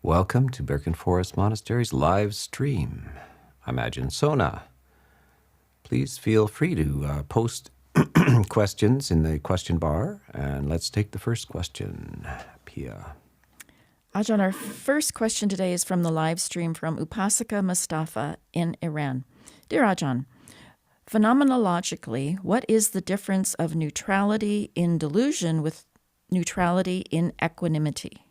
Welcome to Birken Forest Monastery's live stream. I'm Ajahn Sona. Please feel free to post questions in the question bar, and let's take the first question. Pia. Ajahn, our first question today is from the live stream from Upasaka Mustafa in Iran. Dear Ajahn, phenomenologically, what is the difference of neutrality in delusion with neutrality in equanimity?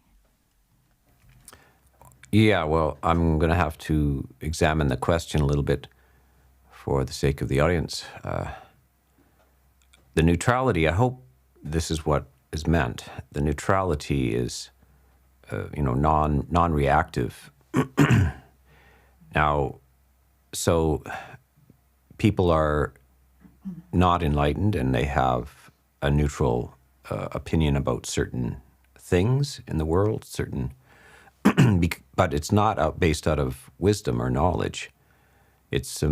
Yeah, well, I'm going to have to examine the question a little bit for the sake of the audience. The neutrality, I hope this is what is meant. The neutrality is, non-reactive. Now, so people are not enlightened and they have a neutral opinion about certain things in the world, but it's not based out of wisdom or knowledge. It's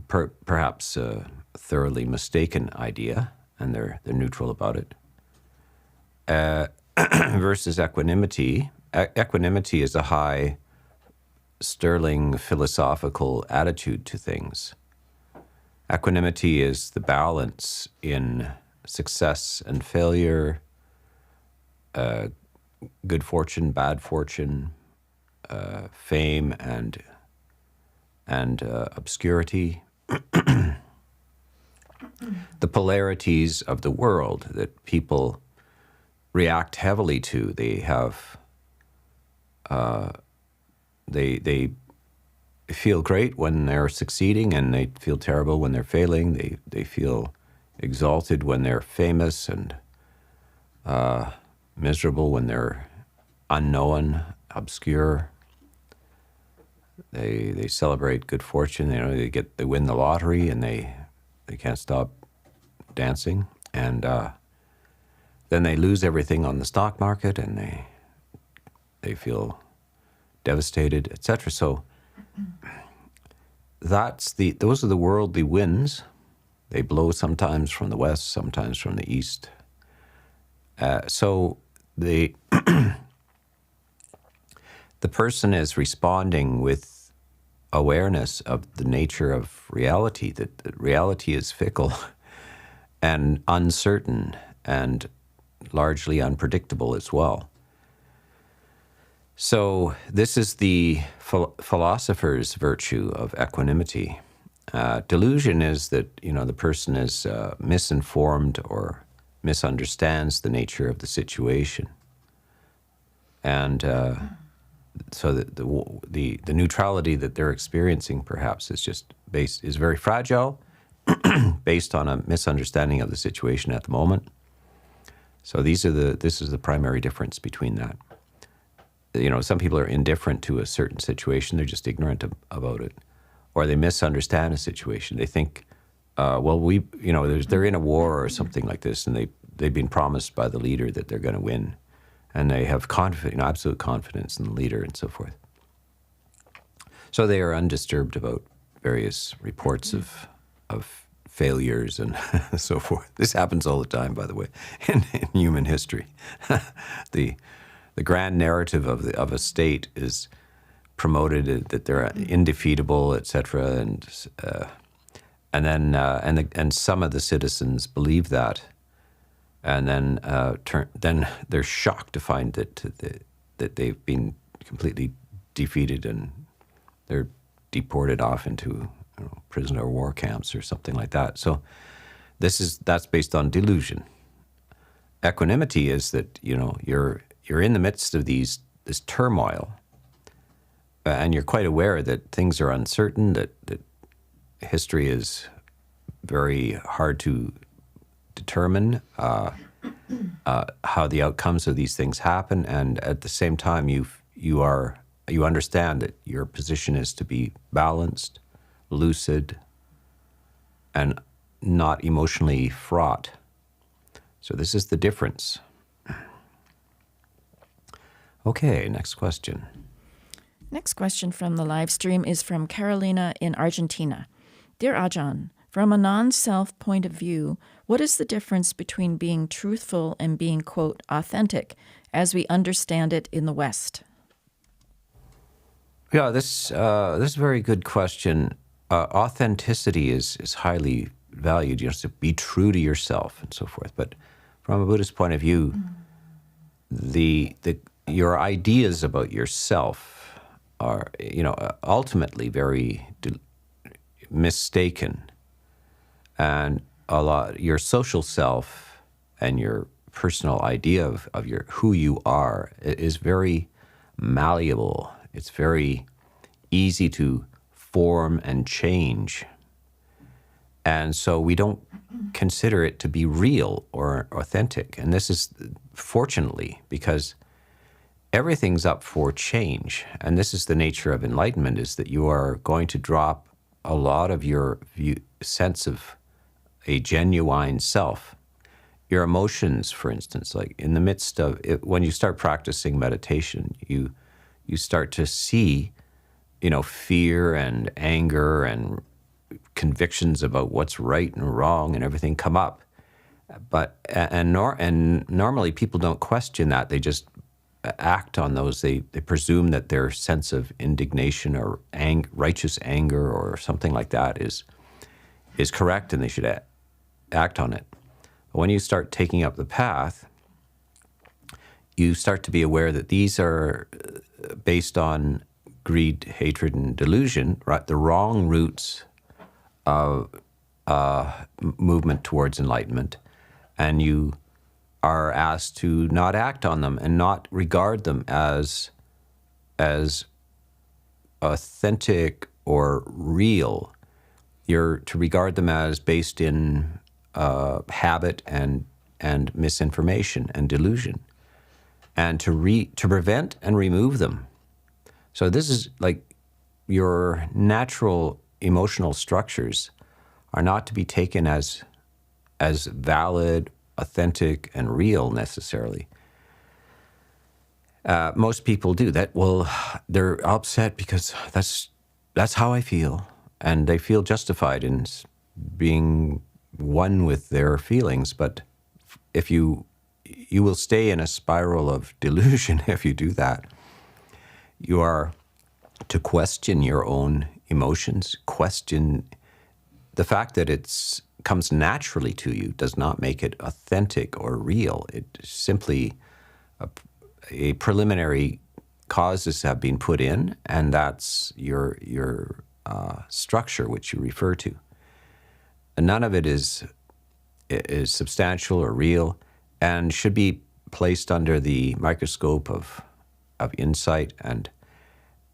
perhaps a thoroughly mistaken idea, and they're neutral about it. Versus equanimity. Equanimity is a high, sterling philosophical attitude to things. Equanimity is the balance in success and failure, good fortune, bad fortune, fame and obscurity, the polarities of the world that people react heavily to. They have, they feel great when they're succeeding, and they feel terrible when they're failing. They feel exalted when they're famous, and miserable when they're unknown, obscure. They celebrate good fortune. They win the lottery, and they can't stop dancing. And then they lose everything on the stock market, and they feel devastated, etc. So those are the worldly winds. They blow sometimes from the west, sometimes from the east. So the person is responding with awareness of the nature of reality, that reality is fickle and uncertain and largely unpredictable as well. So this is the philosopher's virtue of equanimity. Delusion is that, the person is misinformed or misunderstands the nature of the situation. And so the neutrality that they're experiencing perhaps is very fragile, based on a misunderstanding of the situation at the moment. So this is the primary difference between that. Some people are indifferent to a certain situation; they're just ignorant about it, or they misunderstand a situation. They think, they're in a war or something like this, and they've been promised by the leader that they're going to win. And they have absolute confidence in the leader and so forth. So they are undisturbed about various reports of failures and so forth. This happens all the time, by the way, in human history. The grand narrative of a state is promoted that they're indefeatable, etc. And some of the citizens believe that. And then they're shocked to find that they've been completely defeated, and they're deported off into prisoner of war camps or something like that. So that's based on delusion. Equanimity is that you're in the midst of this turmoil, and you're quite aware that things are uncertain, that history is very hard to determine how the outcomes of these things happen, and at the same time you understand that your position is to be balanced, lucid, and not emotionally fraught. So this is the difference. Okay, next question. Next question from the live stream is from Carolina in Argentina. Dear Ajahn, from a non-self point of view, what is the difference between being truthful and being, quote, authentic, as we understand it in the West? Yeah, this is a very good question. Authenticity is highly valued. You know, to be true to yourself and so forth. But from a Buddhist point of view, the your ideas about yourself are, you know, ultimately very mistaken, and a lot your social self and your personal idea of your who you are is very malleable. It's very easy to form and change. And so we don't consider it to be real or authentic. And this is fortunately because everything's up for change. And this is the nature of enlightenment, is that you are going to drop a lot of your sense of a genuine self. Your emotions, for instance, like in the midst of it, when you start practicing meditation, you start to see, you know, fear and anger and convictions about what's right and wrong and everything come up. But normally people don't question that. They just act on those. They presume that their sense of indignation or righteous anger or something like that is correct, and they should act on it. But when you start taking up the path, you start to be aware that these are based on greed, hatred, and delusion, right? The wrong roots of movement towards enlightenment, and you are asked to not act on them and not regard them as authentic or real. You're to regard them as based in habit and misinformation and delusion, and to prevent and remove them. So this is like your natural emotional structures are not to be taken as valid, authentic, and real necessarily. Most people do that. Well, they're upset because that's how I feel, and they feel justified in being one with their feelings. But if you will stay in a spiral of delusion if you do that. You are to question your own emotions, question the fact that it comes naturally to you does not make it authentic or real. It simply a preliminary causes have been put in, and that's your structure which you refer to. And none of it is substantial or real, and should be placed under the microscope of insight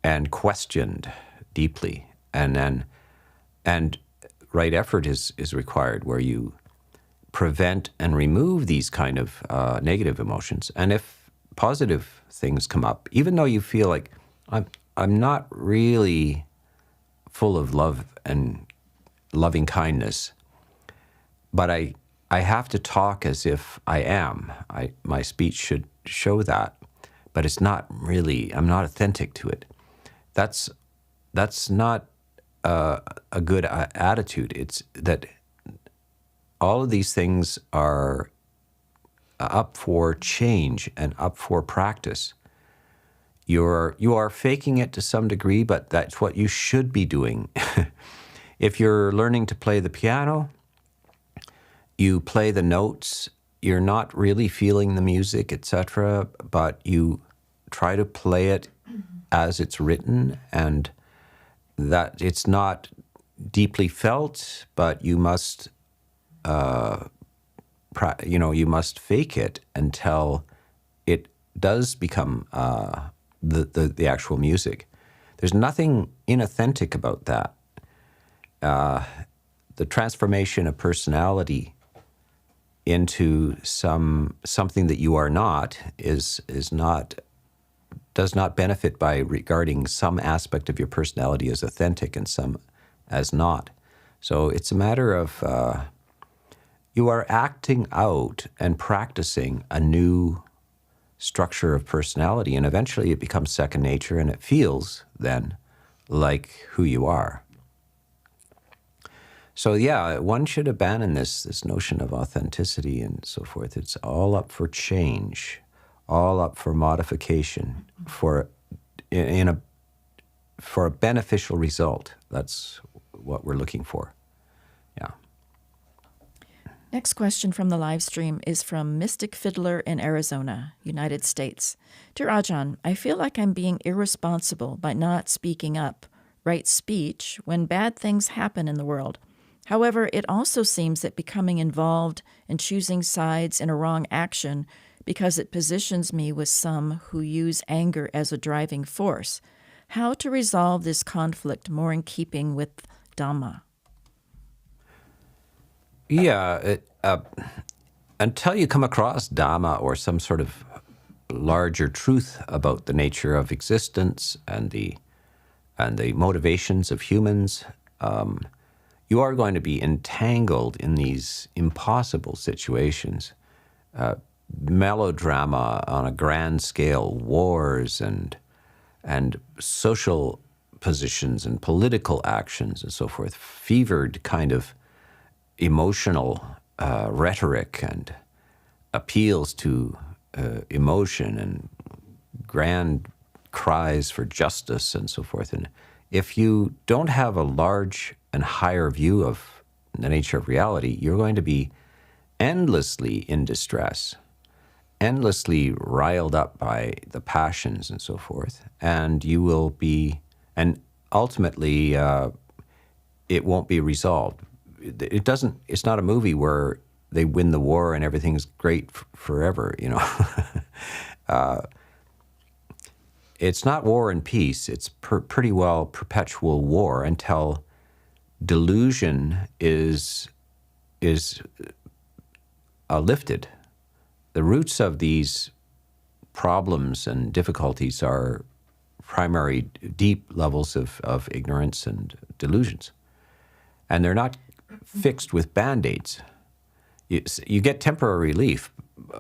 and questioned deeply, and right effort is required, where you prevent and remove these kind of negative emotions. And if positive things come up, even though you feel like I'm not really full of love and loving kindness, but I have to talk as if I am. My speech should show that, but it's not really. I'm not authentic to it. That's not a good attitude. It's that all of these things are up for change and up for practice. You are faking it to some degree, but that's what you should be doing. If you're learning to play the piano, you play the notes, you're not really feeling the music, etc., but you try to play it as it's written, and that it's not deeply felt, but you must, you must fake it until it does become the actual music. There's nothing inauthentic about that. The transformation of personality into something that you are not does not benefit by regarding some aspect of your personality as authentic and some as not. So it's a matter of you are acting out and practicing a new structure of personality, and eventually it becomes second nature, and it feels then like who you are. So yeah, one should abandon this notion of authenticity and so forth. It's all up for change, all up for modification, for in for a beneficial result. That's what we're looking for. Yeah. Next question from the live stream is from Mystic Fiddler in Arizona, United States. Dear Ajahn, I feel like I'm being irresponsible by not speaking up, right speech, when bad things happen in the world. However, it also seems that becoming involved and choosing sides in a wrong action because it positions me with some who use anger as a driving force. How to resolve this conflict more in keeping with Dhamma? Yeah, until you come across Dhamma or some sort of larger truth about the nature of existence and the motivations of humans, you are going to be entangled in these impossible situations. Melodrama on a grand scale, wars and social positions and political actions and so forth, fevered kind of emotional rhetoric and appeals to emotion and grand cries for justice and so forth. And if you don't have a large and higher view of the nature of reality, you're going to be endlessly in distress, endlessly riled up by the passions and so forth. And you will be, and ultimately, it won't be resolved. It's not a movie where they win the war and everything's great forever, you know. It's not war and peace. It's pretty well perpetual war until delusion is lifted. The roots of these problems and difficulties are primary deep levels of ignorance and delusions. And they're not fixed with Band-Aids. You get temporary relief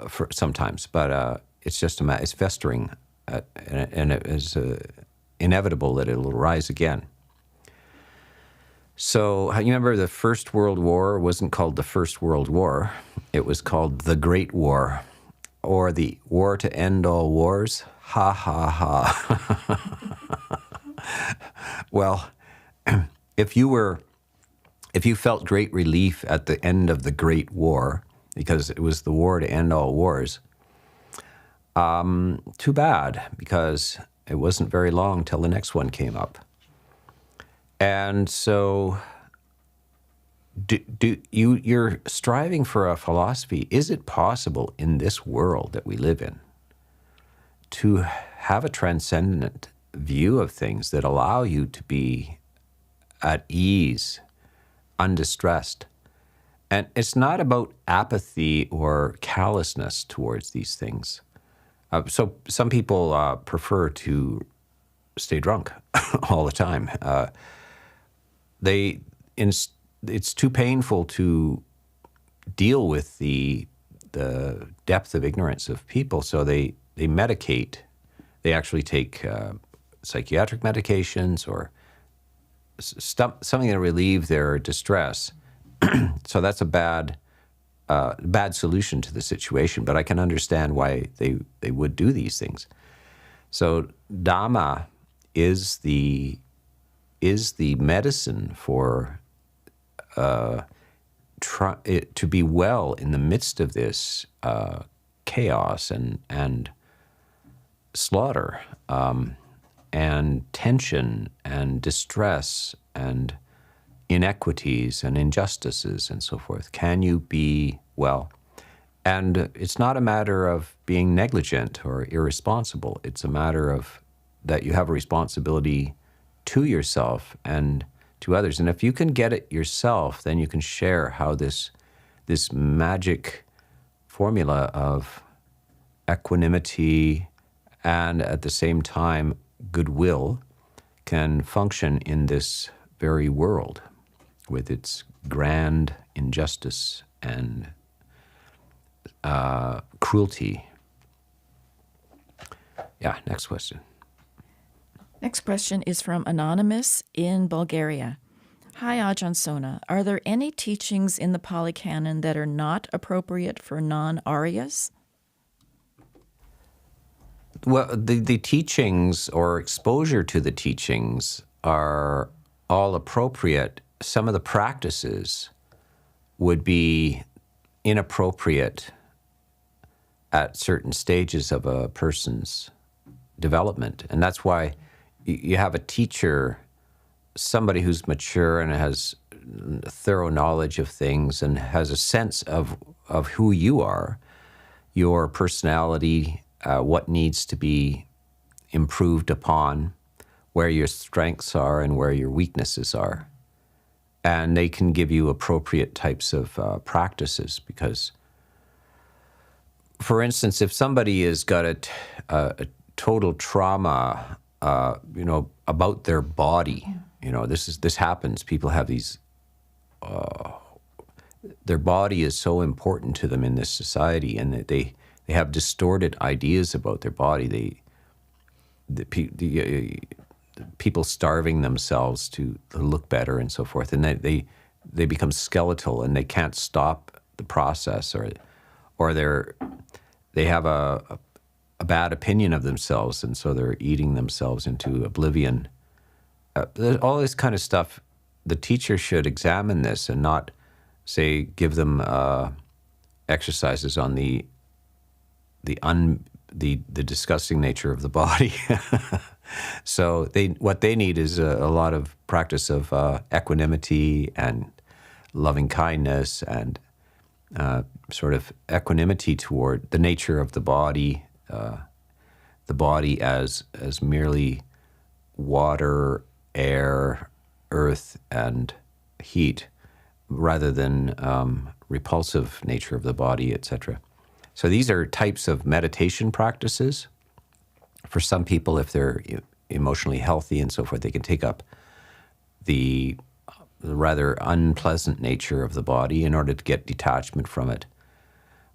for sometimes, but it's just it's festering, and it is inevitable that it'll rise again. So you remember the First World War wasn't called the First World War. It was called the Great War, or the War to End All Wars. Ha, ha, ha. Well, if you felt great relief at the end of the Great War, because it was the war to end all wars, too bad, because it wasn't very long till the next one came up. And so you're striving for a philosophy. Is it possible in this world that we live in to have a transcendent view of things that allow you to be at ease, undistressed? And it's not about apathy or callousness towards these things. So some people prefer to stay drunk all the time. It's too painful to deal with the depth of ignorance of people, so they medicate. They actually take psychiatric medications or something to relieve their distress. So that's a bad solution to the situation, but I can understand why they would do these things. So Dhamma is the medicine for to be well in the midst of this chaos and slaughter and tension and distress and inequities and injustices and so forth. Can you be well? And it's not a matter of being negligent or irresponsible. It's a matter of that you have a responsibility to yourself and to others. And if you can get it yourself, then you can share how this magic formula of equanimity and at the same time goodwill can function in this very world with its grand injustice and cruelty. Yeah, next question. Next question is from Anonymous in Bulgaria. Hi, Ajahn Sona. Are there any teachings in the Pali Canon that are not appropriate for non-Aryas? Well, the teachings or exposure to the teachings are all appropriate. Some of the practices would be inappropriate at certain stages of a person's development. And that's why you have a teacher, somebody who's mature and has thorough knowledge of things and has a sense of who you are, your personality, what needs to be improved upon, where your strengths are and where your weaknesses are. And they can give you appropriate types of practices because, for instance, if somebody has got a total trauma, about their body, this happens. People have these, their body is so important to them in this society, and they have distorted ideas about their body. People starving themselves to look better and so forth, and they become skeletal and they can't stop the process, or they have a bad opinion of themselves, and so they're eating themselves into oblivion. All this kind of stuff, the teacher should examine this and not, say, give them exercises on the disgusting nature of the body. So what they need is a lot of practice of equanimity and loving kindness and sort of equanimity toward the nature of the body as merely water, air, earth, and heat, rather than repulsive nature of the body, etc. So these are types of meditation practices. For some people, if they're emotionally healthy and so forth, they can take up the rather unpleasant nature of the body in order to get detachment from it.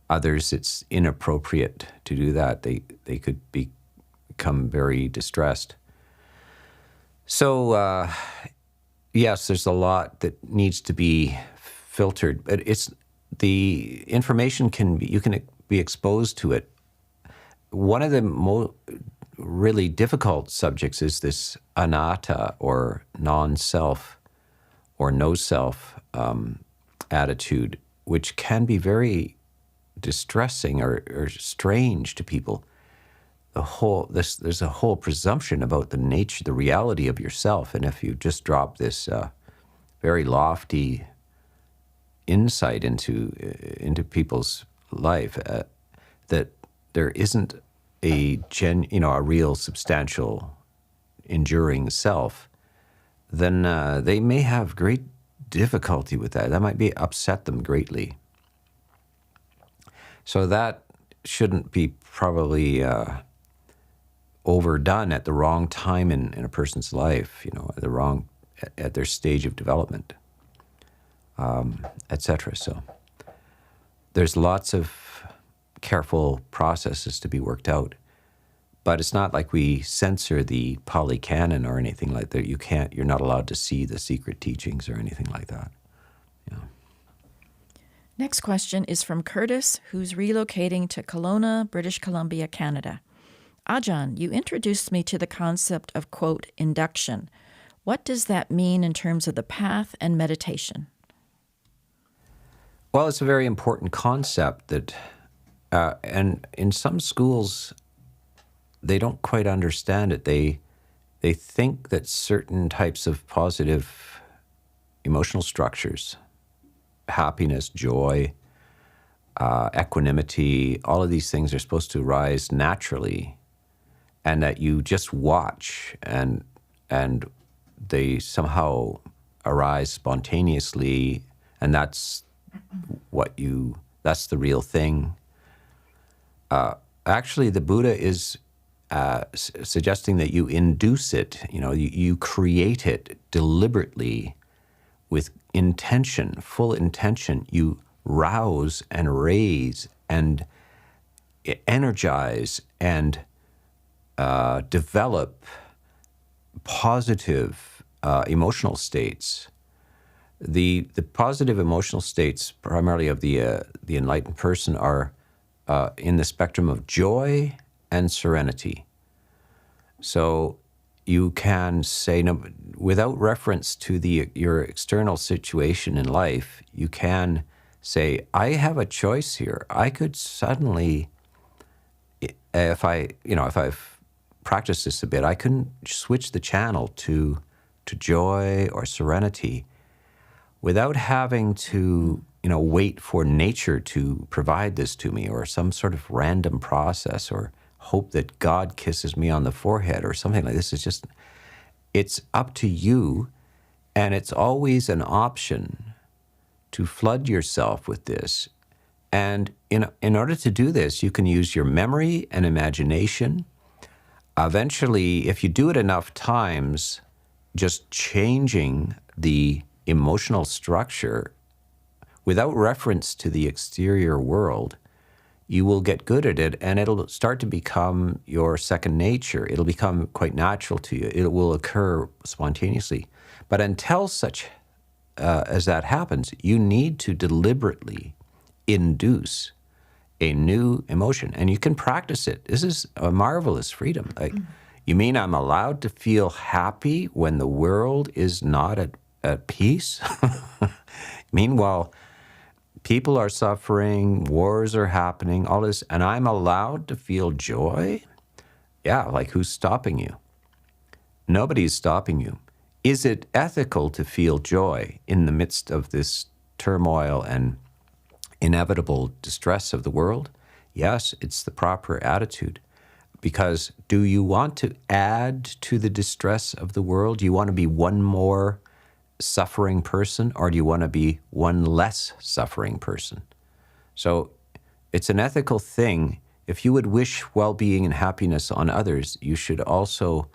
Others, it's inappropriate to do that. They could become very distressed. So, yes, there's a lot that needs to be filtered, but the information you can be exposed to it. One of the really difficult subjects is this anatta, or non-self or no-self attitude, which can be very distressing or strange to people. There's a whole presumption about the nature, the reality of yourself, and if you just drop this very lofty insight into people's life, that there isn't a real substantial enduring self, then they may have great difficulty with that. That might upset them greatly. So that shouldn't be probably overdone at the wrong time in a person's life, at their stage of development, etc. So there's lots of careful processes to be worked out, but it's not like we censor the Pali Canon or anything like that. You're not allowed to see the secret teachings or anything like that. Next question is from Curtis, who's relocating to Kelowna, British Columbia, Canada. Ajahn, you introduced me to the concept of, quote, induction. What does that mean in terms of the path and meditation? Well, it's a very important concept that, and in some schools, they don't quite understand it. They think that certain types of positive emotional structures, happiness, joy, equanimity, all of these things are supposed to arise naturally, and that you just watch and they somehow arise spontaneously, and that's the real thing. Actually, the Buddha is suggesting that you induce it, you create it deliberately with intention, full intention. You rouse and raise and energize and develop positive emotional states. The positive emotional states, primarily of the enlightened person, are in the spectrum of joy and serenity. So you can say, no, without reference to your external situation in life, you can say, I have a choice here. I could suddenly, if I've practiced this a bit, I can switch the channel to joy or serenity without having to, wait for nature to provide this to me, or some sort of random process, or hope that God kisses me on the forehead or something like this. It's up to you, and it's always an option to flood yourself with this. And in order to do this, you can use your memory and imagination. Eventually, if you do it enough times, just changing the emotional structure without reference to the exterior world, you will get good at it, and it'll start to become your second nature. It'll become quite natural to you. It will occur spontaneously. But until such as that happens, you need to deliberately induce a new emotion, and you can practice it. This is a marvelous freedom. You mean I'm allowed to feel happy when the world is not at peace? Meanwhile, people are suffering, wars are happening, all this, and I'm allowed to feel joy? Yeah, like who's stopping you? Nobody's stopping you. Is it ethical to feel joy in the midst of this turmoil and inevitable distress of the world? Yes, it's the proper attitude. Because do you want to add to the distress of the world? Do you want to be one more suffering person, or do you want to be one less suffering person? So it's an ethical thing. If you would wish well-being and happiness on others, you should also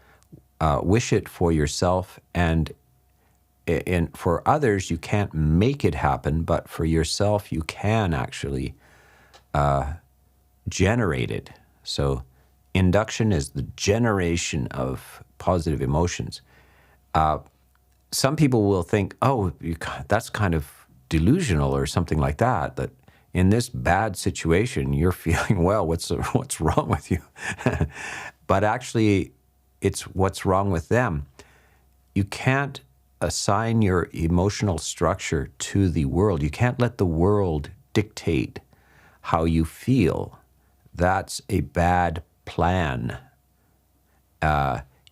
wish it for yourself. And for others, you can't make it happen, but for yourself, you can actually generate it. So induction is the generation of positive emotions. Some people will think, oh, that's kind of delusional or something like that, that in this bad situation, you're feeling, well, what's wrong with you? But actually, it's what's wrong with them. You can't assign your emotional structure to the world. You can't let the world dictate how you feel. That's a bad plan.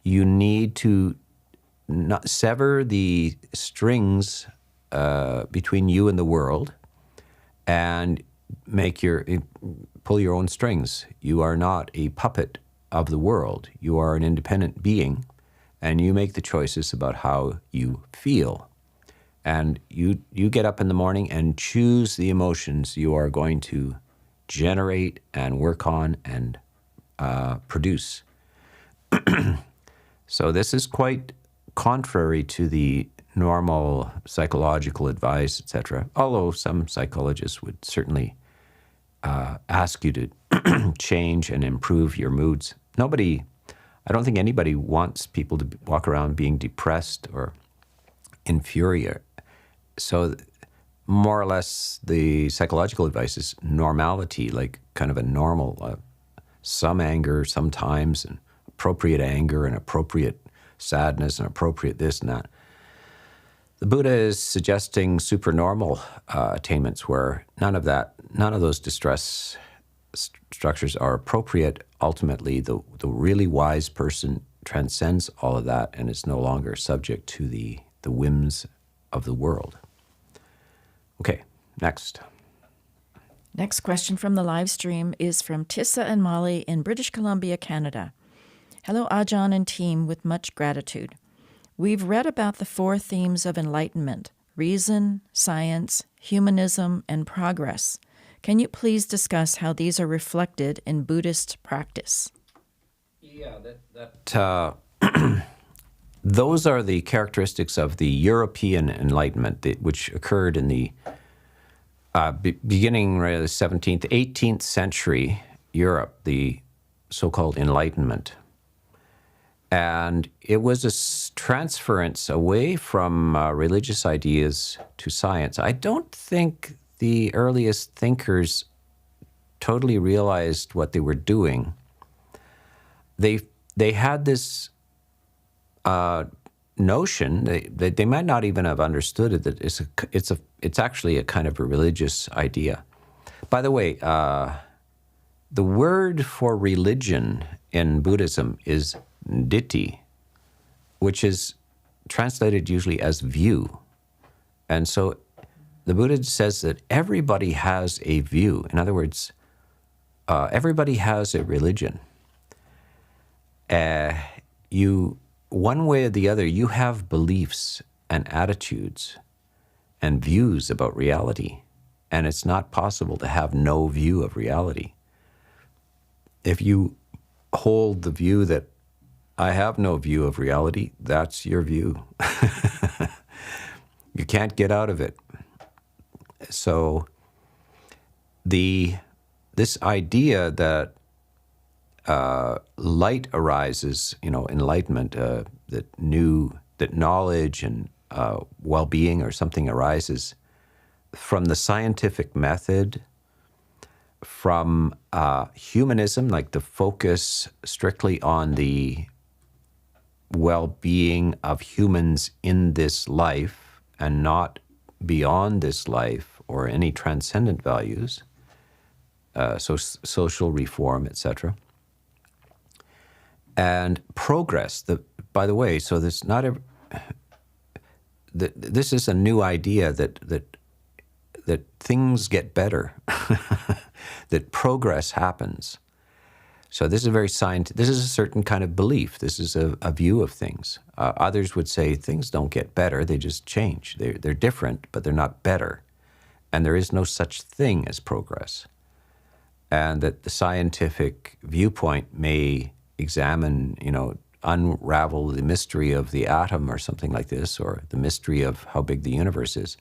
You need to not sever the strings between you and the world, and pull your own strings. You are not a puppet of the world. You are an independent being, and you make the choices about how you feel. And you get up in the morning and choose the emotions you are going to generate and work on and produce. So this is quite contrary to the normal psychological advice, etc. Although some psychologists would certainly ask you to change and improve your moods. I don't think anybody wants people to walk around being depressed or infuriated. So more or less the psychological advice is normality, like kind of a normal, some anger sometimes, and appropriate anger and appropriate sadness and appropriate this and that. The Buddha is suggesting supernormal attainments where none of those distress structures are appropriate. Ultimately, the really wise person transcends all of that and is no longer subject to the whims of the world. Okay, next. Next question from the live stream is from Tissa and Molly in British Columbia, Canada. Hello, Ajahn and team, with much gratitude. We've read about the 4 themes of enlightenment: reason, science, humanism, and progress. Can you please discuss how these are reflected in Buddhist practice? Yeah, those are the characteristics of the European Enlightenment, which occurred in the beginning of the 17th, 18th century Europe, the so-called Enlightenment. And it was a transference away from religious ideas to science. I don't think the earliest thinkers totally realized what they were doing. they had this notion. They might not even have understood it, that it's actually a kind of a religious idea. By the way, the word for religion in Buddhism is ditti, which is translated usually as view. And so the Buddha says that everybody has a view. In other words, everybody has a religion. One way or the other, you have beliefs and attitudes and views about reality. And it's not possible to have no view of reality. If you hold the view that I have no view of reality, that's your view. You can't get out of it. So this idea that light arises, enlightenment, that knowledge and well-being or something arises from the scientific method, from humanism, like the focus strictly on the well-being of humans in this life and not beyond this life or any transcendent values, so social reform, etc. And progress. By the way, so this this is a new idea that things get better, that progress happens. So this is this is a certain kind of belief. This is a view of things. Others would say things don't get better, they just change. They're different, but they're not better. And there is no such thing as progress. And that the scientific viewpoint may examine, unravel the mystery of the atom or something like this, or the mystery of how big the universe is.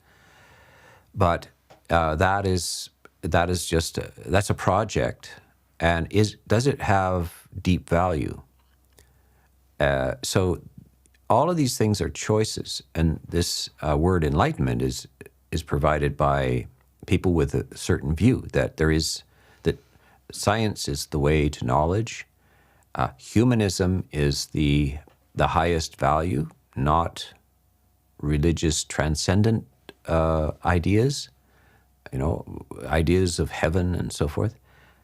But that's a project. And does it have deep value? So all of these things are choices, and this word enlightenment is provided by people with a certain view that that science is the way to knowledge. Humanism is the highest value, not religious transcendent ideas, ideas of heaven and so forth.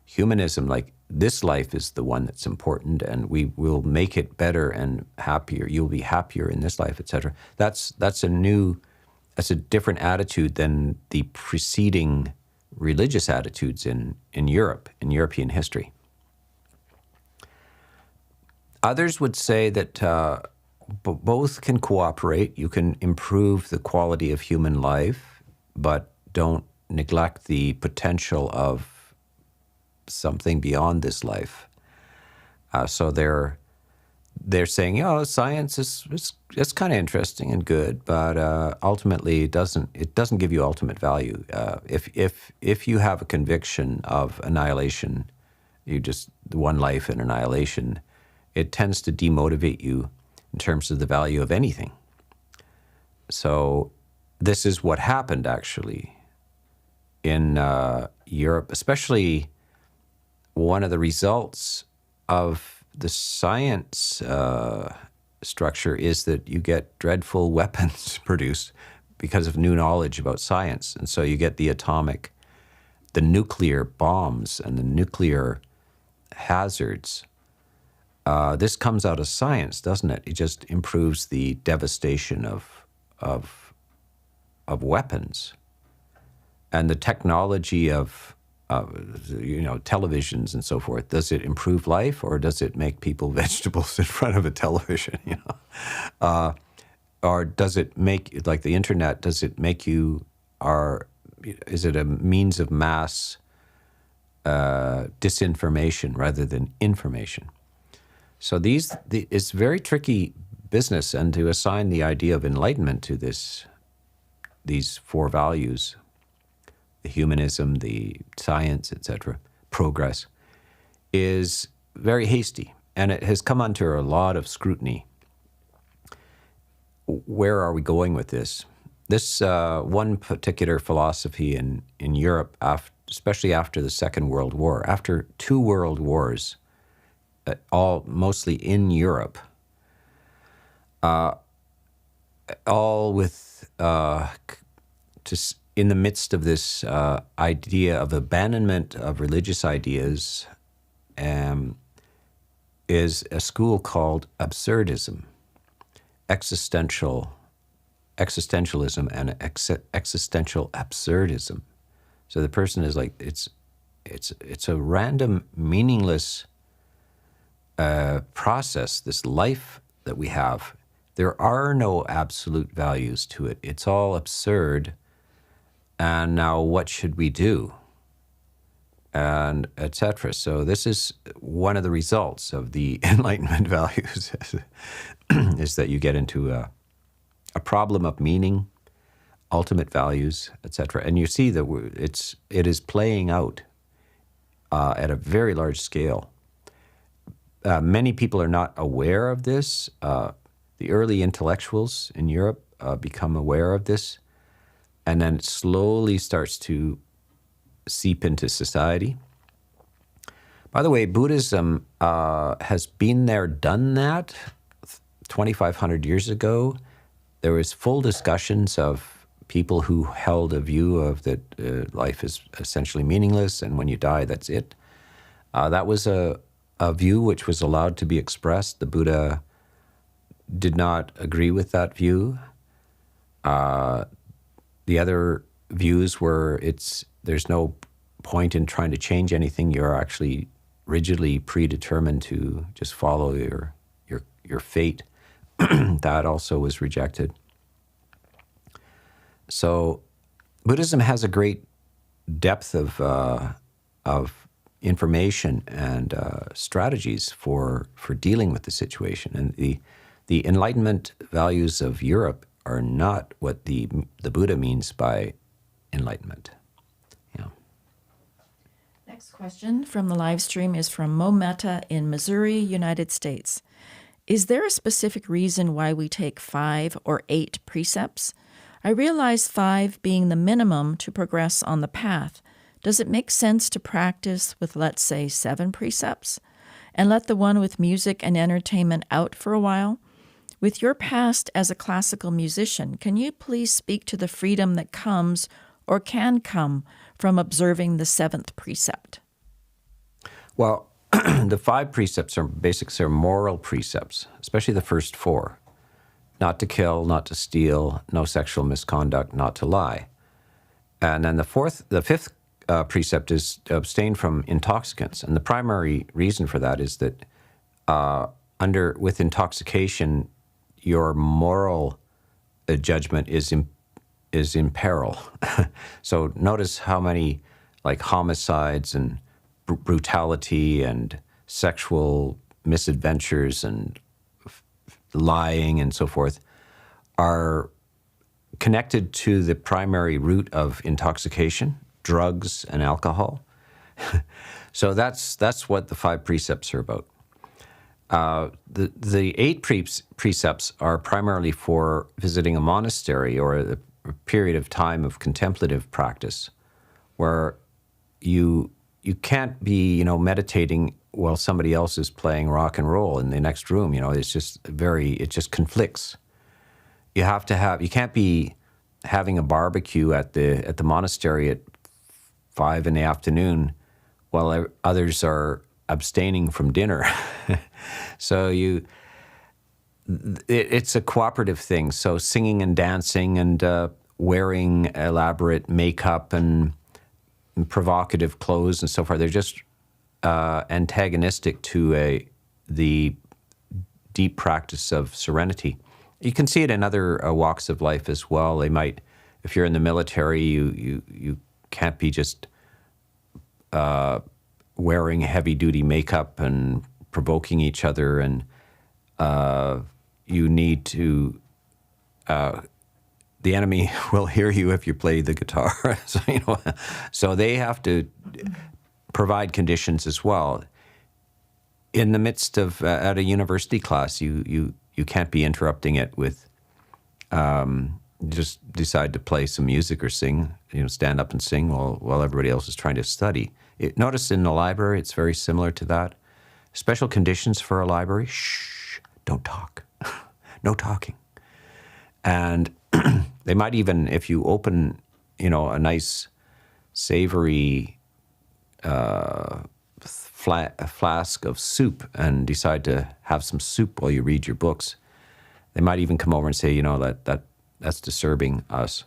Humanism, like this life is the one that's important, and we will make it better and happier. You'll be happier in this life, etc. That's a different attitude than the preceding religious attitudes in Europe, in European history. Others would say that both can cooperate. You can improve the quality of human life, but don't neglect the potential of something beyond this life. So they're saying, science is kind of interesting and good, but ultimately it doesn't give you ultimate value. If you have a conviction of annihilation, one life and annihilation, it tends to demotivate you in terms of the value of anything. So this is what happened actually in Europe, especially. One of the results of the science structure is that you get dreadful weapons produced because of new knowledge about science. And so you get the nuclear bombs and the nuclear hazards. This comes out of science, doesn't it? It just improves the devastation of weapons. And the technology of televisions and so forth. Does it improve life, or does it make people vegetables in front of a television? Or does it make, like the internet? Does it make you? Is it a means of mass disinformation rather than information? So it's very tricky business, and to assign the idea of enlightenment to these four values. The humanism, the science, etc., progress, is very hasty, and it has come under a lot of scrutiny. Where are we going with this? This one particular philosophy in Europe, especially after the Second World War, after two world wars, all mostly in Europe, all with just in the midst of this idea of abandonment of religious ideas, is a school called absurdism, existentialism, and existential absurdism. So the person is like, it's a random, meaningless process. This life that we have, there are no absolute values to it. It's all absurd. And now, what should we do? And etc. So this is one of the results of the Enlightenment values, is that you get into a problem of meaning, ultimate values, etc. And you see that it is playing out at a very large scale. Many people are not aware of this. The early intellectuals in Europe become aware of this, and then it slowly starts to seep into society. By the way, Buddhism has been there, done that 2,500 years ago. There was full discussions of people who held a view of that life is essentially meaningless, and when you die, that's it. That was a view which was allowed to be expressed. The Buddha did not agree with that view. The other views were there's no point in trying to change anything. You're actually rigidly predetermined to just follow your fate. That also was rejected. So Buddhism has a great depth of information and strategies for dealing with the situation. And the Enlightenment values of Europe are not what the Buddha means by enlightenment. Yeah. Next question from the live stream is from Mo Mehta in Missouri, United States. Is there a specific reason why we take 5 or 8 precepts? I realize 5 being the minimum to progress on the path. Does it make sense to practice with, let's say, 7 precepts and let the one with music and entertainment out for a while? With your past as a classical musician, can you please speak to the freedom that comes or can come from observing the 7th precept? Well, the 5 precepts are moral precepts, especially the first 4. Not to kill, not to steal, no sexual misconduct, not to lie. And then the 5th precept is to abstain from intoxicants. And the primary reason for that is that with intoxication, your moral judgment is in peril. So notice how many like homicides and brutality and sexual misadventures and lying and so forth are connected to the primary root of intoxication, drugs and alcohol. So that's what the 5 precepts are about. The 8 precepts are primarily for visiting a monastery or a period of time of contemplative practice, where you can't be meditating while somebody else is playing rock and roll in the next room. It just conflicts. You can't be having a barbecue at the monastery at 5 in the afternoon while others are abstaining from dinner. So it's a cooperative thing. So singing and dancing and wearing elaborate makeup and provocative clothes and so forth, they're just antagonistic to the deep practice of serenity. You can see it in other walks of life as well. They might, if you're in the military, you can't be just wearing heavy-duty makeup and provoking each other, and you need to. The enemy will hear you if you play the guitar. So they have to provide conditions as well. In the midst of at a university class, you can't be interrupting it with just decide to play some music or sing, stand up and sing while everybody else is trying to study. Notice in the library, it's very similar to that. Special conditions for a library: shh, don't talk, no talking. And they might even, if you open, a nice, savory flask of soup and decide to have some soup while you read your books, they might even come over and say, that's disturbing us.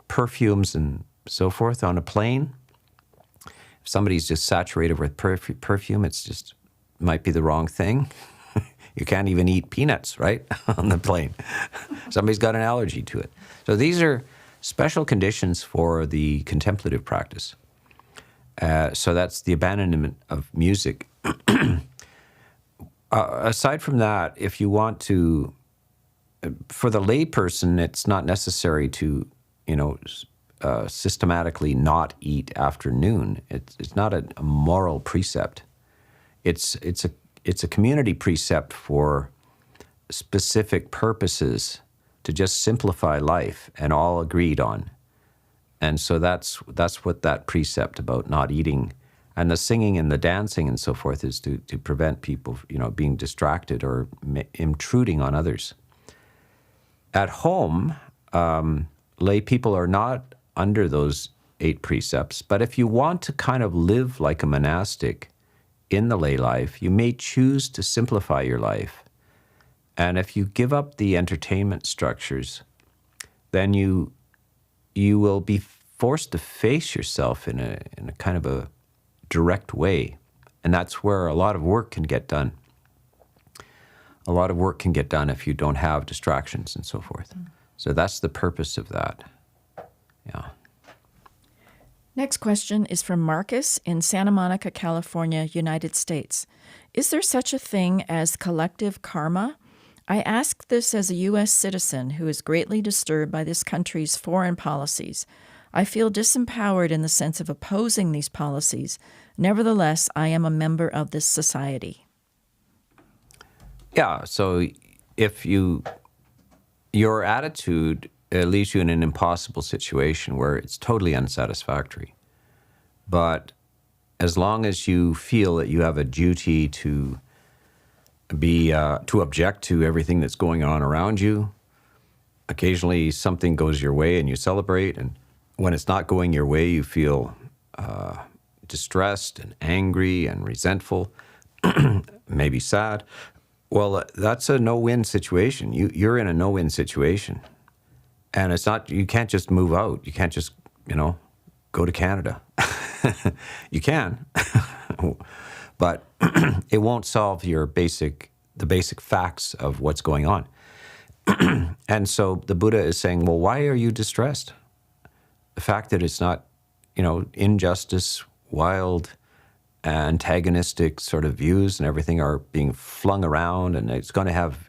Perfumes and so forth on a plane. If somebody's just saturated with perfume, it's just might be the wrong thing. You can't even eat peanuts, right, on the plane. Somebody's got an allergy to it. So these are special conditions for the contemplative practice. So that's the abandonment of music. Aside from that, if you want to, for the layperson, it's not necessary to, systematically not eat after noon. It's not a moral precept. It's a community precept for specific purposes to just simplify life, and all agreed on. And so that's what that precept about not eating and the singing and the dancing and so forth is to prevent people, being distracted or intruding on others. At home, lay people are not under those 8 precepts, but if you want to kind of live like a monastic in the lay life, you may choose to simplify your life. And if you give up the entertainment structures, then you will be forced to face yourself in a kind of a direct way. And that's where a lot of work can get done. A lot of work can get done if you don't have distractions and so forth. So that's the purpose of that. Yeah. Next question is from Marcus in Santa Monica, California, United States. Is there such a thing as collective karma? I ask this as a U.S. citizen who is greatly disturbed by this country's foreign policies. I feel disempowered in the sense of opposing these policies. Nevertheless, I am a member of this society. Yeah, so if your attitude leaves you in an impossible situation where it's totally unsatisfactory. But as long as you feel that you have a duty to object to everything that's going on around you, occasionally something goes your way and you celebrate, and when it's not going your way, you feel distressed and angry and resentful, maybe sad. Well, that's a no-win situation. You're in a no-win situation. And it's not, you can't just move out. You can't just, go to Canada. You can, but it won't solve the basic facts of what's going on. And so the Buddha is saying, well, why are you distressed? The fact that it's not, injustice, wild, antagonistic sort of views and everything are being flung around, and it's going to have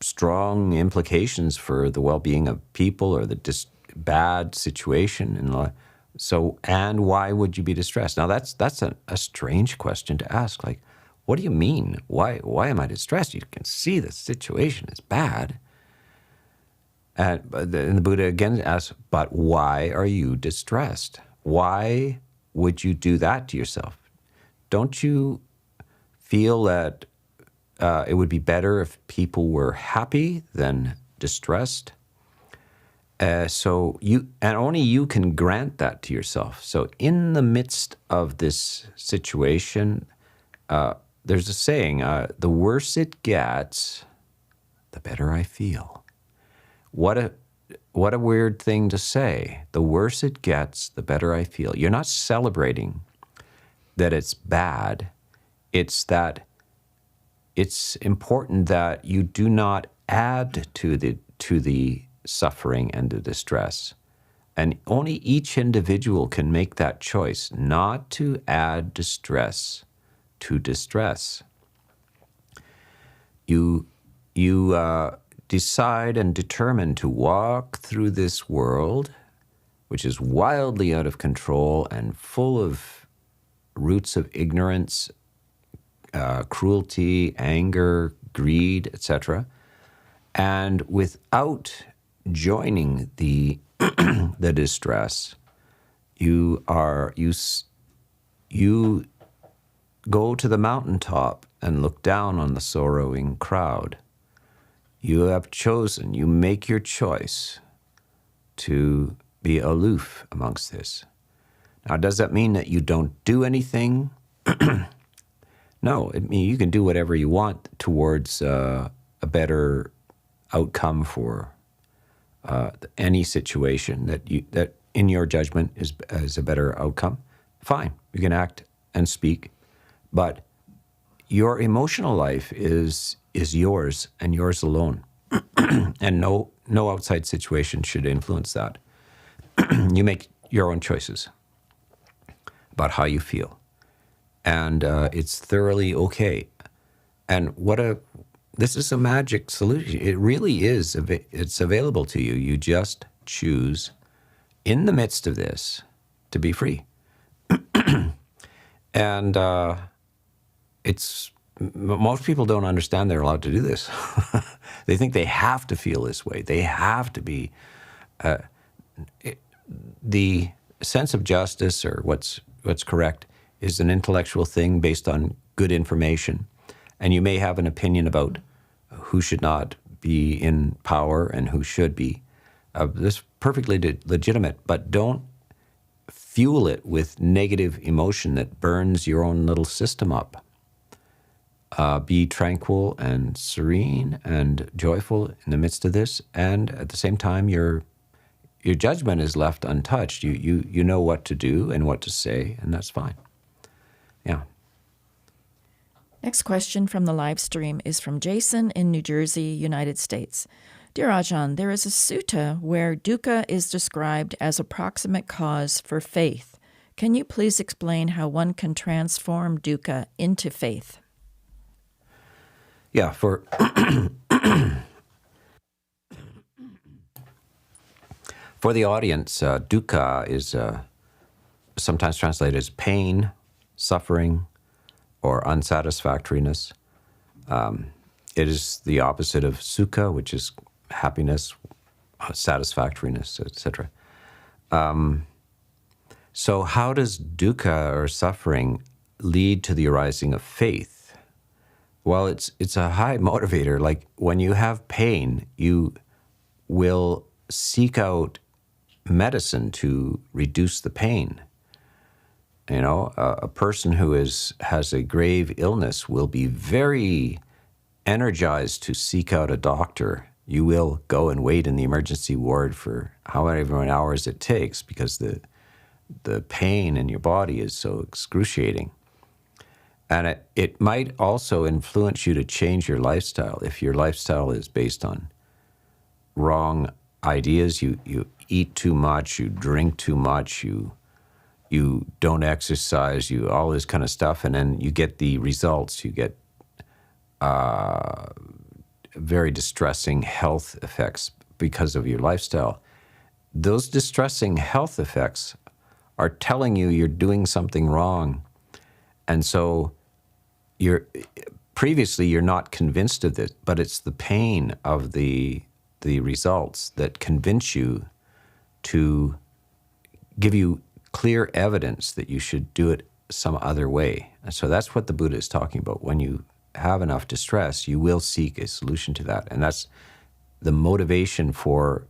strong implications for the well-being of people or the bad situation in life. So, and why would you be distressed? Now, that's a strange question to ask. Like, what do you mean? Why am I distressed? You can see the situation is bad. And the Buddha again asks, but why are you distressed? Why would you do that to yourself? Don't you feel that it would be better if people were happy than distressed? So only you can grant that to yourself. So in the midst of this situation, there's a saying, the worse it gets, the better I feel. What a weird thing to say. The worse it gets, the better I feel. You're not celebrating that it's bad. It's that it's important that you do not add to the suffering and the distress. And only each individual can make that choice, not to add distress to distress. You decide and determine to walk through this world, which is wildly out of control and full of roots of ignorance, cruelty, anger, greed, etc. And without joining the the distress, you go to the mountaintop and look down on the sorrowing crowd. You have chosen, you make your choice to be aloof amongst this. Now, does that mean that you don't do anything? No, it means you can do whatever you want towards a better outcome for any situation that in your judgment is a better outcome. Fine, you can act and speak, but your emotional life is yours and yours alone, and no outside situation should influence that. You make your own choices about how you feel, and it's thoroughly okay. And this is a magic solution. It really is. It's available to you. You just choose, in the midst of this, to be free. And most people don't understand they're allowed to do this. They think they have to feel this way. They have to be. The sense of justice, or what's correct, is an intellectual thing based on good information. And you may have an opinion about who should not be in power and who should be. This is perfectly legitimate, but don't fuel it with negative emotion that burns your own little system up. Be tranquil and serene and joyful in the midst of this, and at the same time, your judgment is left untouched. You know what to do and what to say, and that's fine. Yeah. Next question from the live stream is from Jason in New Jersey, United States. Dear Ajahn, there is a sutta where dukkha is described as a proximate cause for faith. Can you please explain how one can transform dukkha into faith? Yeah, for the audience, dukkha is sometimes translated as pain, suffering, or unsatisfactoriness. It is the opposite of sukha, which is happiness, satisfactoriness, etc. So how does dukkha, or suffering, lead to the arising of faith? Well, it's a high motivator. Like when you have pain, you will seek out medicine to reduce the pain. You know, a person who has a grave illness will be very energized to seek out a doctor. You will go and wait in the emergency ward for however many hours it takes, because the pain in your body is so excruciating. And it might also influence you to change your lifestyle. If your lifestyle is based on wrong ideas, you eat too much, you drink too much, you don't exercise, all this kind of stuff, and then you get the results. You get very distressing health effects because of your lifestyle. Those distressing health effects are telling you you're doing something wrong. And so previously you're not convinced of this, but it's the pain of the results that convince you to give you clear evidence that you should do it some other way. And so that's what the Buddha is talking about. When you have enough distress, you will seek a solution to that. And that's the motivation for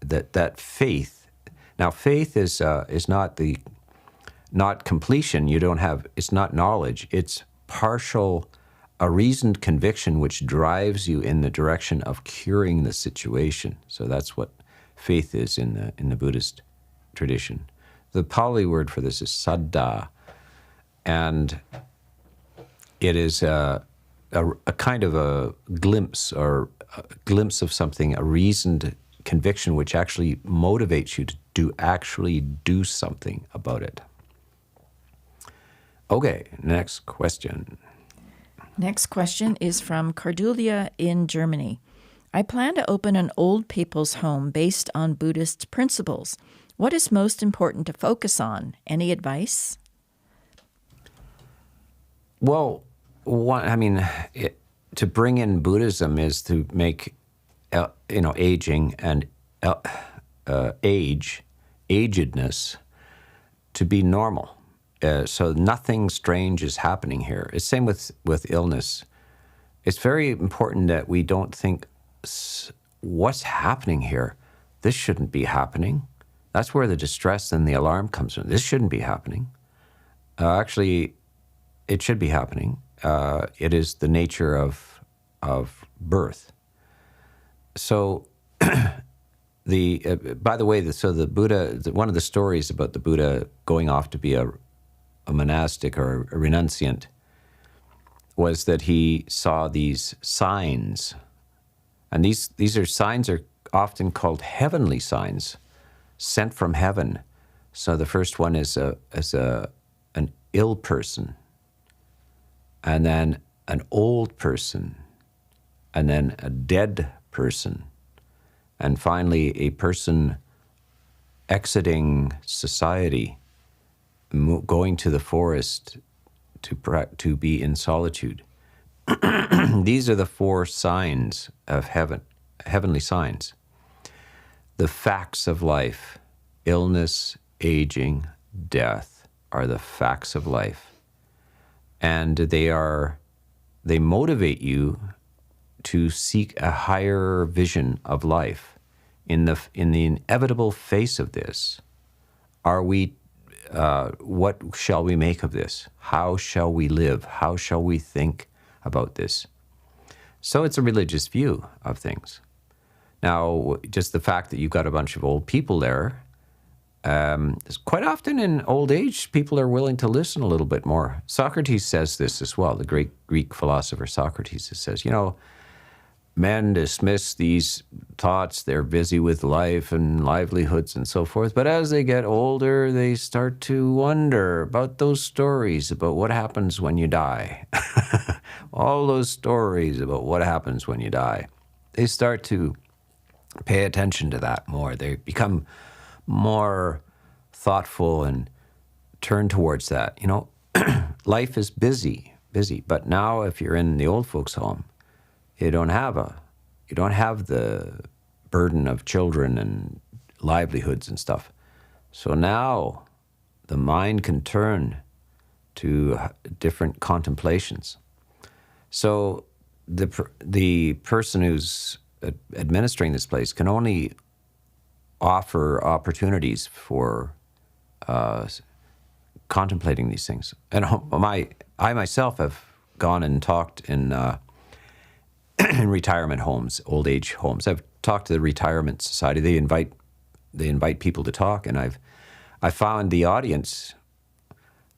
that faith. Now, faith is not completion. It's not knowledge. It's a reasoned conviction which drives you in the direction of curing the situation. So that's what faith is in the Buddhist tradition. The Pali word for this is saddha, and it is a kind of a glimpse of something, a reasoned conviction which actually motivates you to actually do something about it. Okay, next question. Next question is from Cardulia in Germany. I plan to open an old people's home based on Buddhist principles. What is most important to focus on? Any advice? Well, to bring in Buddhism is to make, aging and agedness to be normal. So nothing strange is happening here. It's same with illness. It's very important that we don't think, what's happening here? This shouldn't be happening. That's where the distress and the alarm comes from. This shouldn't be happening. Actually, it should be happening. It is the nature of birth. So, by the way, so the Buddha, one of the stories about the Buddha going off to be a monastic or a renunciant was that he saw these signs, and these are signs are often called heavenly signs, sent from heaven. So the first one is an ill person, and then an old person, and then a dead person, and finally a person exiting society, going to the forest to be in solitude. These are the 4 signs of heaven, heavenly signs. The facts of life, illness, aging, death, are the facts of life. And they motivate you to seek a higher vision of life. In the inevitable face of this, what shall we make of this? How shall we live? How shall we think about this? So it's a religious view of things. Now, just the fact that you've got a bunch of old people there, quite often in old age, people are willing to listen a little bit more. Socrates says this as well, the great Greek philosopher Socrates says, men dismiss these thoughts, they're busy with life and livelihoods and so forth, but as they get older, they start to wonder about those stories about what happens when you die. All those stories about what happens when you die. They start to pay attention to that more. They become more thoughtful and turn towards that. Life is busy, but now if you're in the old folks' home, you don't have the burden of children and livelihoods and stuff. So now the mind can turn to different contemplations. So the person who's administering this place can only offer opportunities for contemplating these things. And I myself have gone and talked in retirement homes, old age homes. I've talked to the Retirement Society. They invite people to talk, and I found the audience,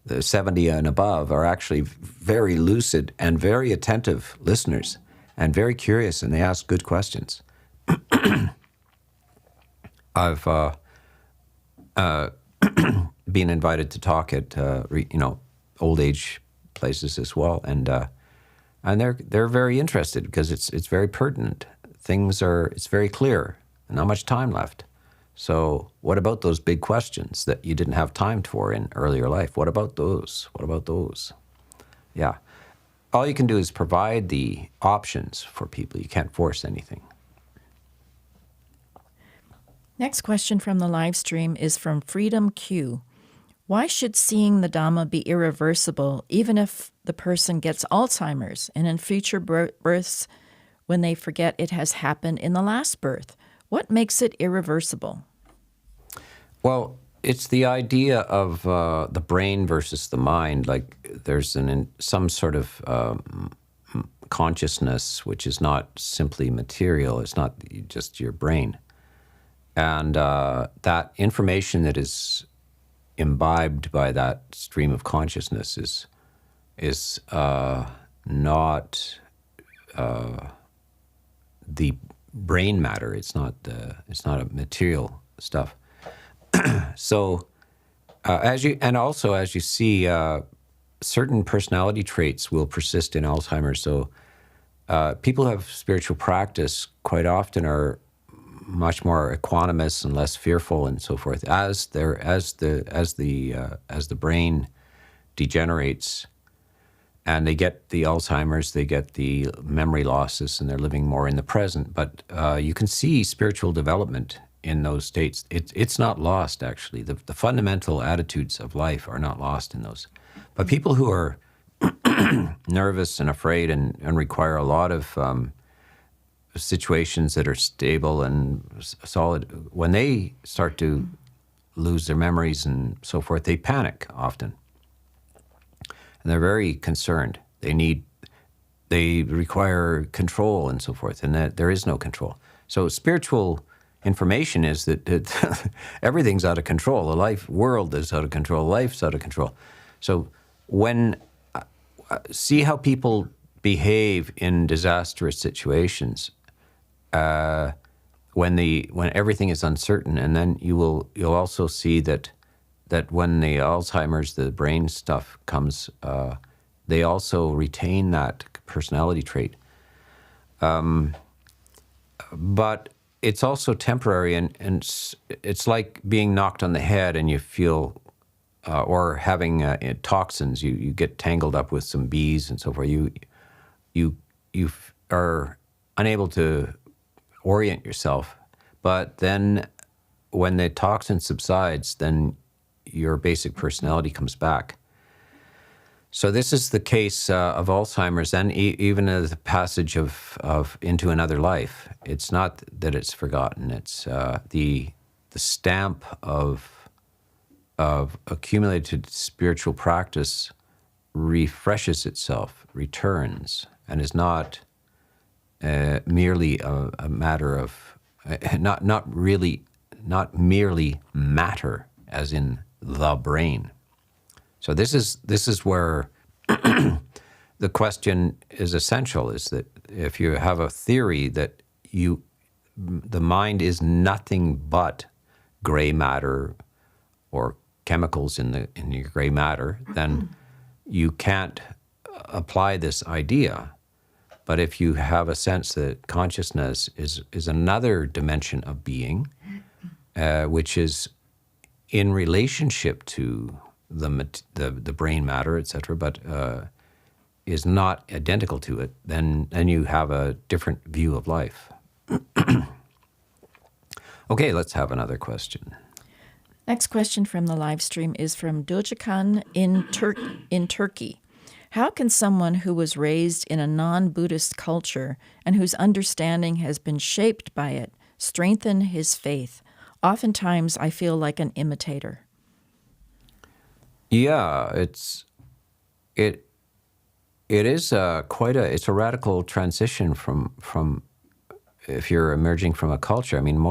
the 70 and above, are actually very lucid and very attentive listeners, and very curious, and they ask good questions. I've been invited to talk at old age places as well, and they're very interested because it's very pertinent. It's very clear. Not much time left. So what about those big questions that you didn't have time for in earlier life? What about those? What about those? Yeah. All you can do is provide the options for people. You can't force anything. Next question from the live stream is from Freedom Q. Why should seeing the Dhamma be irreversible even if the person gets Alzheimer's and in future births when they forget it has happened in the last birth? What makes it irreversible? Well, it's the idea of the brain versus the mind. Like there's some sort of consciousness which is not simply material. It's not just your brain. And that information that is imbibed by that stream of consciousness is not the brain matter. It's not a material stuff. So as you see, certain personality traits will persist in Alzheimer's. So people who have spiritual practice quite often are much more equanimous and less fearful and so forth. As the brain degenerates and they get the Alzheimer's, they get the memory losses, and they're living more in the present. But you can see spiritual development in those states. It's not lost, actually. The fundamental attitudes of life are not lost in those. But people who are nervous and afraid and require a lot of situations that are stable and solid, when they start to lose their memories and so forth, they panic often. And they're very concerned. They require control and so forth, and that there is no control. So spiritual information is that everything's out of control. The life world is out of control. Life's out of control. So when see how people behave in disastrous situations when everything is uncertain, and then you'll also see that when the Alzheimer's, the brain stuff comes, they also retain that personality trait. But it's also temporary, and it's like being knocked on the head and you feel, or having toxins, you get tangled up with some bees and so forth. You are unable to orient yourself, but then when the toxin subsides, then your basic personality comes back. So this is the case of Alzheimer's, and even the passage of into another life. It's not that it's forgotten. It's the stamp of accumulated spiritual practice refreshes itself, returns, and is not merely a matter of not merely matter, as in the brain. So this is where the question is essential, is that if you have a theory that the mind is nothing but gray matter or chemicals in your gray matter, then you can't apply this idea. But if you have a sense that consciousness is another dimension of being, which is in relationship to the brain matter, etc., but is not identical to it, then you have a different view of life. Okay, let's have another question. Next question from the live stream is from Dojakan in Turkey. How can someone who was raised in a non-Buddhist culture and whose understanding has been shaped by it strengthen his faith? Oftentimes, I feel like an imitator. Yeah, it is it's a radical transition from if you're emerging from a culture. I mean,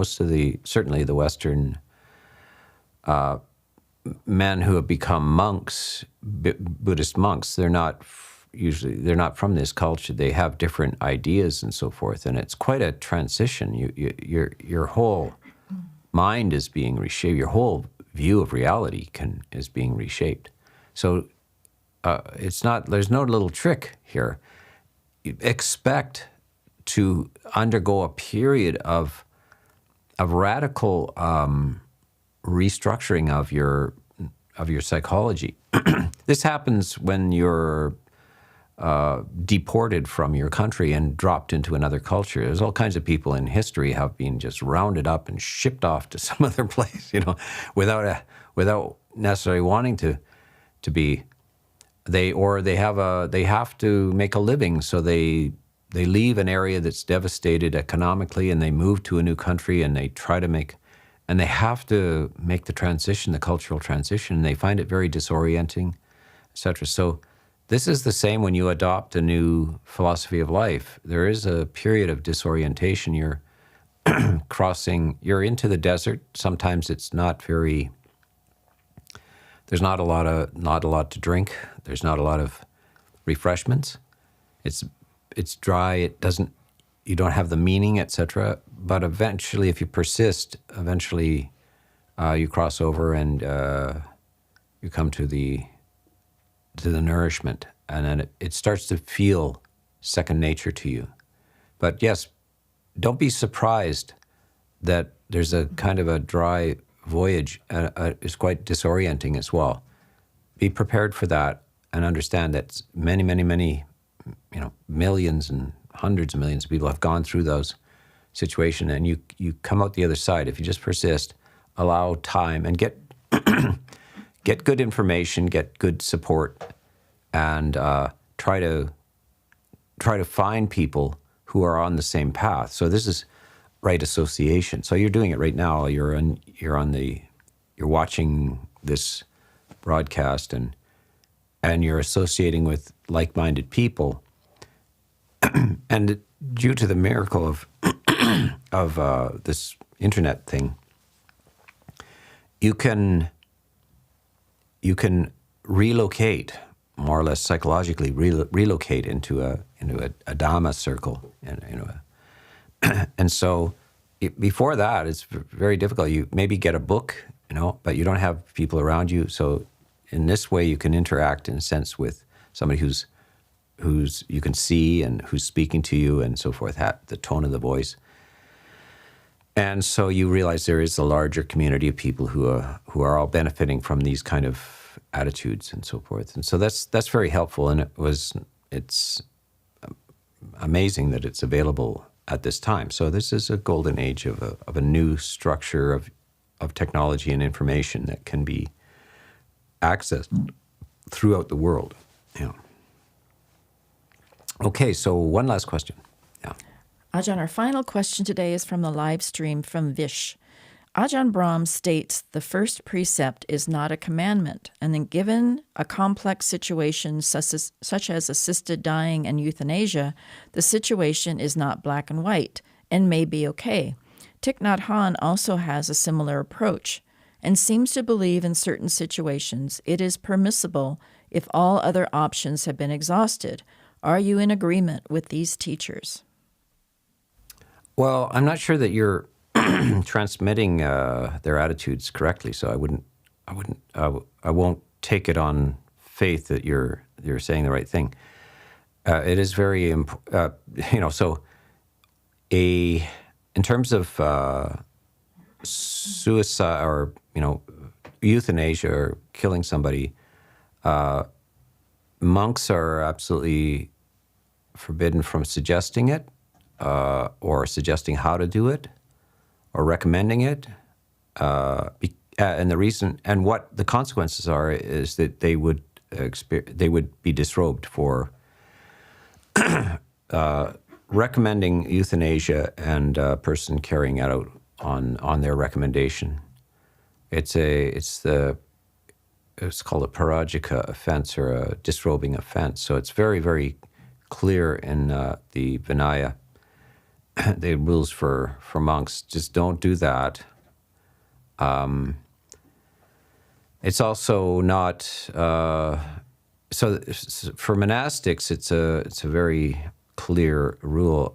certainly the Western men who have become monks, Buddhist monks, they're not from this culture. They have different ideas and so forth, and it's quite a transition. Your whole mind is being reshaped. Your whole view of reality is being reshaped. So there's no little trick here. You expect to undergo a period of radical restructuring of your psychology. This happens when you're deported from your country and dropped into another culture. There's all kinds of people in history have been just rounded up and shipped off to some other place, without necessarily wanting to be. They have to make a living, so they leave an area that's devastated economically, and they move to a new country, and they try to and they have to make the transition, the cultural transition, and they find it very disorienting, etc. So this is the same when you adopt a new philosophy of life. There is a period of disorientation. You're you're into the desert. Sometimes it's not very, there's not a lot to drink. There's not a lot of refreshments. It's dry. You don't have the meaning, etc. But eventually, if you persist, you cross over and you come to the nourishment, and then it starts to feel second nature to you. But yes, don't be surprised that there's a kind of a dry voyage. It's quite disorienting as well. Be prepared for that and understand that many, millions and hundreds of millions of people have gone through those situation, and you come out the other side if you just persist, allow time, and get get good information, get good support, and try to find people who are on the same path. So this is right association. So you're doing it right now. You're watching this broadcast, and you're associating with like-minded people. And due to the miracle of this internet thing, you can relocate, more or less psychologically relocate into a Dhamma circle, and so before that it's very difficult. You maybe get a book, but you don't have people around you. So in this way, you can interact in a sense with somebody who's you can see and who's speaking to you and so forth, the tone of the voice. And so you realize there is a larger community of people who are all benefiting from these kind of attitudes and so forth. And so that's very helpful. And it's amazing that it's available at this time. So this is a golden age of a new structure of technology and information that can be accessed throughout the world. Yeah. Okay, so one last question. Yeah. Ajahn, our final question today is from the live stream from Vish. Ajahn Brahm states the first precept is not a commandment, and then given a complex situation such as assisted dying and euthanasia, the situation is not black and white and may be okay. Thich Nhat Hanh also has a similar approach and seems to believe in certain situations it is permissible if all other options have been exhausted. Are you in agreement with these teachers? Well, I'm not sure that you're transmitting their attitudes correctly, so I won't take it on faith that you're saying the right thing. It is very so in terms of suicide or euthanasia or killing somebody, monks are absolutely forbidden from suggesting it, or suggesting how to do it, or recommending it. And the reason and what the consequences are is that they would be disrobed for recommending euthanasia and a person carrying it out on their recommendation. It's called a parajika offense, or a disrobing offense. So it's very, very clear in the Vinaya, the rules for monks. Just don't do that. It's also not so for monastics. It's a very clear rule.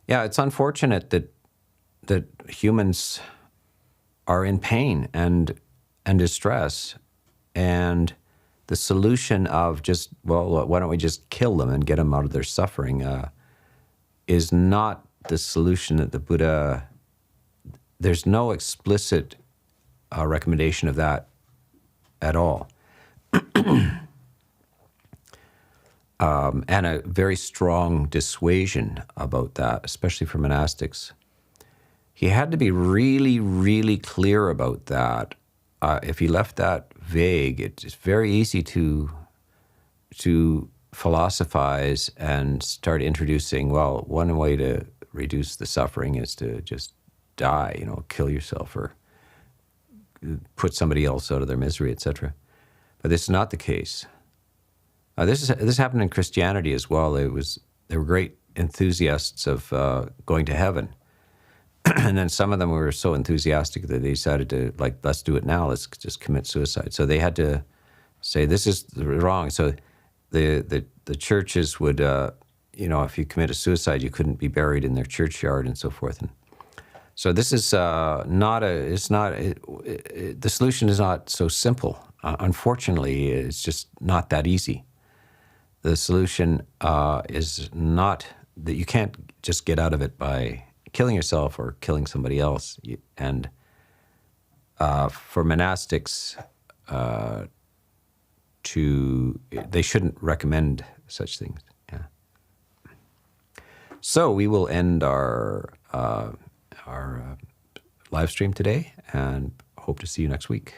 It's unfortunate that humans are in pain and distress, and the solution of just, why don't we just kill them and get them out of their suffering, is not the solution that the Buddha. There's no explicit recommendation of that at all. And a very strong dissuasion about that, especially for monastics. He had to be really, really clear about that. If he left that vague, it's very easy to philosophize and start introducing, one way to reduce the suffering is to just die, kill yourself or put somebody else out of their misery, etc. But this is not the case. This happened in Christianity as well. They were great enthusiasts of going to heaven. And then some of them were so enthusiastic that they decided to, let's do it now. Let's just commit suicide. So they had to say, this is wrong. So the churches would, if you commit a suicide, you couldn't be buried in their churchyard and so forth. And so this is the solution is not so simple. Unfortunately, it's just not that easy. The solution is not that you can't just get out of it by killing yourself or killing somebody else. And for monastics, they shouldn't recommend such things. Yeah. So we will end our live stream today, and hope to see you next week.